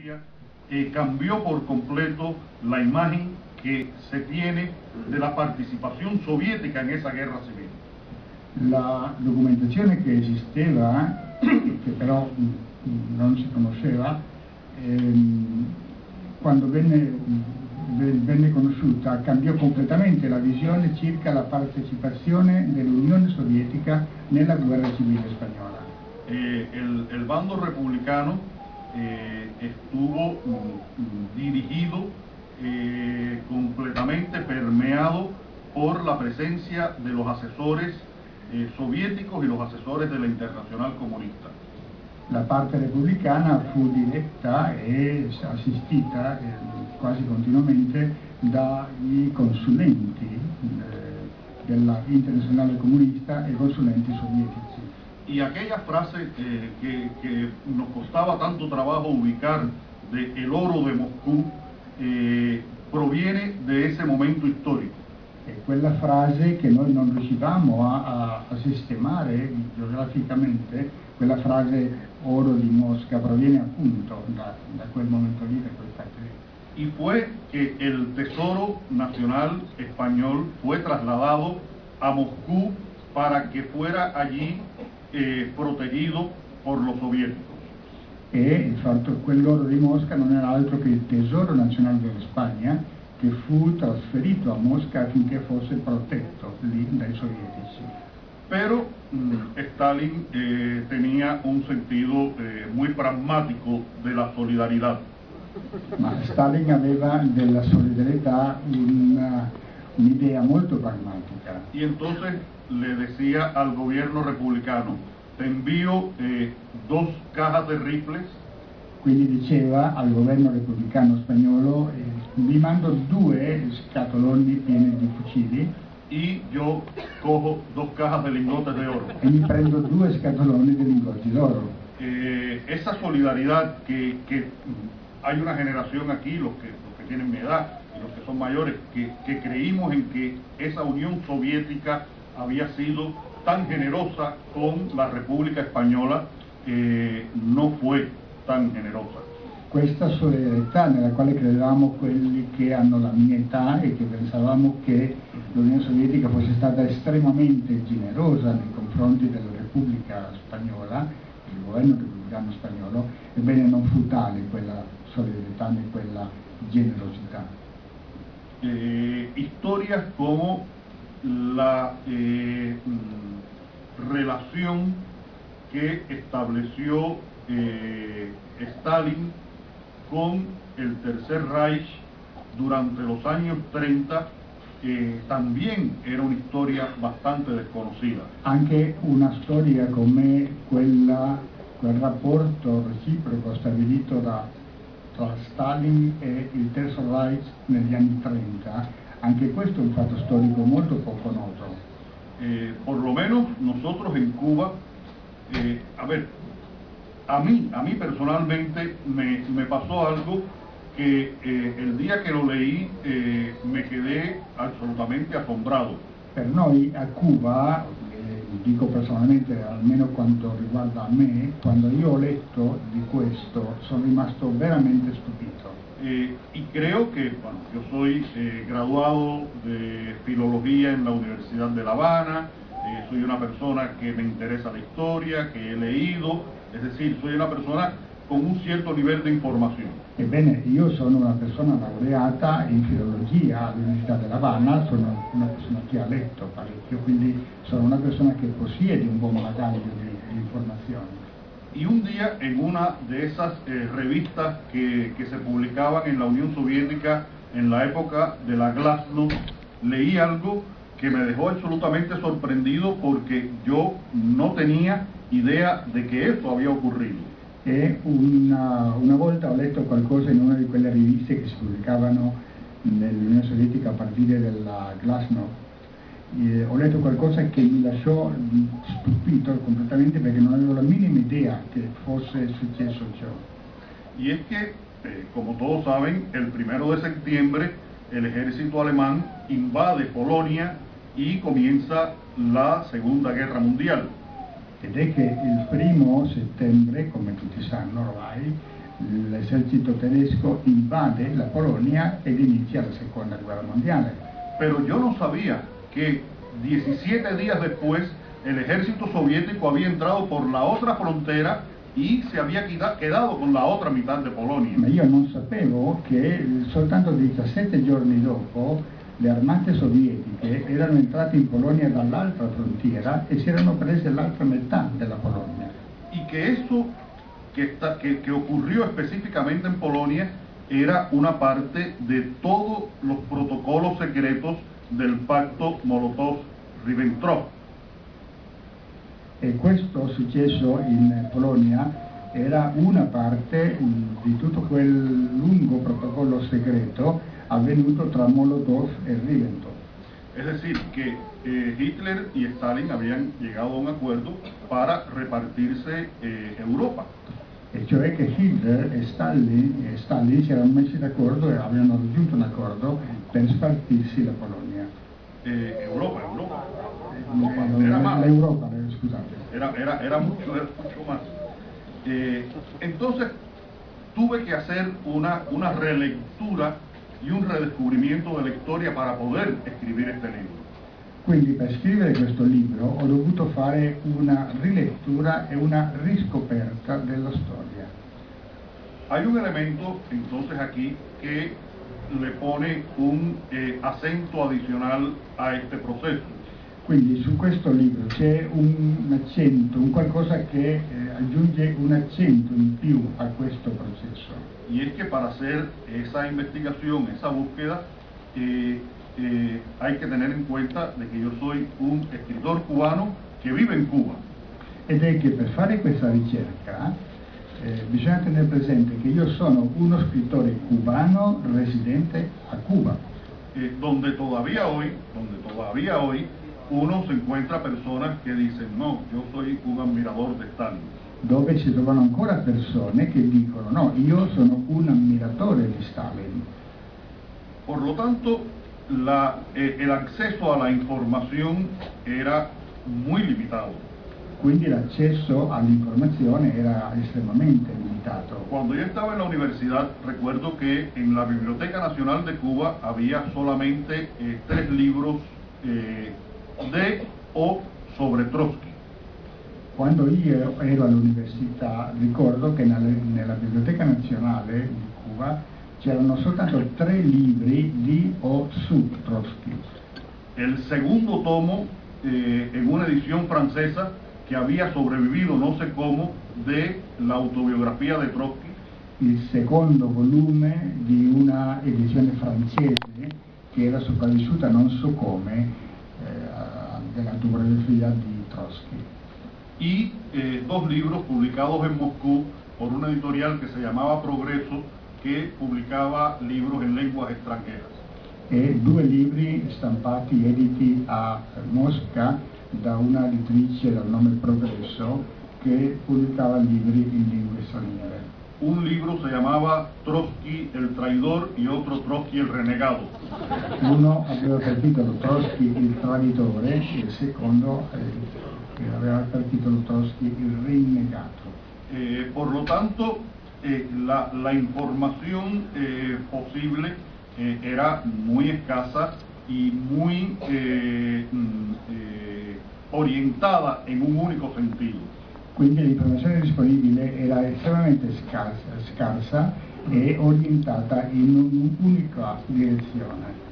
Siria cambió por completo la imagen que se tiene de la participación soviética en esa guerra civil. La documentazione che esisteva, che però non si conosceva, quando venne conosciuta cambiò completamente la visione circa la partecipazione dell'Unione Sovietica nella guerra civile spagnola. El bando republicano estuvo dirigido, completamente permeado por la presencia de los asesores soviéticos y los asesores de la Internacional Comunista. La parte repubblicana fu diretta e assistita quasi continuamente dai consulenti della Internazionale Comunista e consulenti sovietici. Y aquella frase que nos costaba tanto trabajo ubicar de el oro de Moscú proviene de ese momento storico. E quella frase che noi non riuscivamo a sistemare geograficamente, quella frase oro di Mosca, proviene appunto da quel momento lì, da quel fatto lì. Y fue que el Tesoro Nacional Español fue trasladado a Moscú para que fuera allí protegido por los soviéticos. E il fatto quell'oro di Mosca non era altro che il Tesoro Nazionale della Spagna, che fu trasferito a Mosca affinché fosse protetto lì dai sovietici. Pero Stalin tenía un sentido muy pragmático de la solidaridad. Ma Stalin aveva della solidarietà un'idea molto pragmatica. Y entonces le decía al gobierno republicano: te envío 2 cajas de rifles. Quindi diceva al governo repubblicano spagnolo: vi mando 2 scatoloni pieni di fucili y yo cojo 2 cajas de lingotes de oro. e mi prendo 2 scatoloni di lingotti d'oro. Esa solidaridad que hay una generación aquí, los que tienen mi edad y los que son mayores, que creímos en que esa Unión Soviética había sido tan generosa con la República Española, no fue tan generosa. Questa solidarietà nella quale credevamo quelli che hanno la mia età e che pensavamo che l'Unione Sovietica fosse stata estremamente generosa nei confronti della Repubblica Spagnola, il governo repubblicano spagnolo, ebbene non fu tale quella solidarietà né quella generosità. Historias como la relación que estableció Stalin con el Tercer Reich durante los años 30 también era una storia bastante desconocida. Anche una storia come quel rapporto reciproco stabilito tra Stalin e il Terzo Reich negli anni 30, anche questo è un fatto storico molto poco noto. Por lo menos nosotros en Cuba, a mí personalmente me pasó algo que el día que lo leí me quedé absolutamente asombrado. Per noi a Cuba, dico personalmente, almeno quanto riguarda me, quando io ho letto di questo sono rimasto veramente stupito. Y creo que, bueno, yo soy graduado de filología en la Universidad de La Habana, soy una persona que me interesa la historia, que he leído, es decir, soy una persona con un cierto nivel de información. Ebbene, io sono una persona laureata in filologia all'Università della Habana, sono una persona che ha letto parecchio, quindi sono una persona che possiede un buon bagaglio di informazioni. Y un día en una de esas revistas que se publicaban en la Unión Soviética en la época de la Glasnost, leí algo que me dejó absolutamente sorprendido porque yo no tenía idea de que esto había ocurrido. E una volta ho letto qualcosa in una di quelle riviste che si pubblicavano nell'Unione Sovietica a partire dalla Glasnost. Ho letto qualcosa che mi lasciò stupito completamente perché non avevo la minima idea che fosse successo ciò. Y es que, como todos saben, el 1 de septiembre el ejército alemán invade Polonia y comienza la Segunda Guerra Mundial. Ed è che il 1 settembre, come tutti sanno ormai, l'esercito tedesco invade la Polonia ed inizia la seconda guerra mondiale. Pero yo no sabía que 17 días después el ejército soviético había entrado por la otra frontera y se había quedado con la otra mitad de Polonia. Ma io non sapevo che soltanto 17 giorni dopo le armate sovietiche erano entrate in Polonia dall'altra frontiera e si erano prese l'altra metà della Polonia. Y que eso que ocurrió específicamente en Polonia era una parte de todos los protocolos secretos del pacto Molotov-Ribbentrop. E questo successo in Polonia era una parte di tutto quel lungo protocollo segreto avvenuto tra Molotov e Ribbentrop. Es decir, que Hitler y Stalin habían llegado a un acuerdo para repartirse Europa. E cioè che Hitler e Stalin si erano messi d'accordo e avevano raggiunto un accordo per spartirsi la Polonia. Europa. L'Europa, scusate. Era mucho más. Entonces tuve que hacer una relectura y un redescubrimiento de la historia para poder escribir este libro. Quindi per scrivere questo libro ho dovuto fare una rilettura e una riscoperta della storia. Hay un elemento entonces aquí que le pone un acento adicional a este proceso. Quindi su questo libro c'è un accento, un qualcosa che aggiunge un accento in più a questo processo. Y es que para hacer esa investigación, esa búsqueda, hay que tener en cuenta de que yo soy un escritor cubano che vive in Cuba. Ed è che per fare questa ricerca bisogna tenere presente che io sono uno scrittore cubano residente a Cuba. Donde todavía hoy uno se encuentra personas que dicen, no, yo soy un admirador de Stalin. Dove si trovano ancora persone che dicono, no, io sono un ammiratore di Stalin. Por lo tanto, el acceso a la información era muy limitado. Quindi l'accesso all'informazione era estremamente limitato. Cuando yo estaba en la universidad, recuerdo que en la Biblioteca Nacional de Cuba había solamente 3 libros de o sobre Trotsky. Quando io ero all'università ricordo che nella Biblioteca Nazionale di Cuba c'erano soltanto 3 libri di o su Trotsky. El segundo tomo, en una edición francesa, que había sobrevivido no sé cómo de la autobiografía de Trotsky. Il secondo volume di una edizione francese che era sopravvissuta non so come dell'autobiografia di Trotsky. Y 2 libros publicados en Moscú por una editorial que se llamaba Progreso, que publicaba libros en lenguas extranjeras. E 2 libri stampati, editi a Mosca da una editrice dal nome Progresso che pubblicava libri in lingue straniere. Un libro se llamaba Trotsky el traidor y otro Trotsky el renegado. Uno aveva per titolo Trotsky il traditore e il secondo aveva per titolo Trotsky il rinnegato. Por lo tanto, la información posible era muy escasa y muy orientada en un único sentido. Quindi l'informazione disponibile era estremamente scarsa e orientata in un'unica direzione.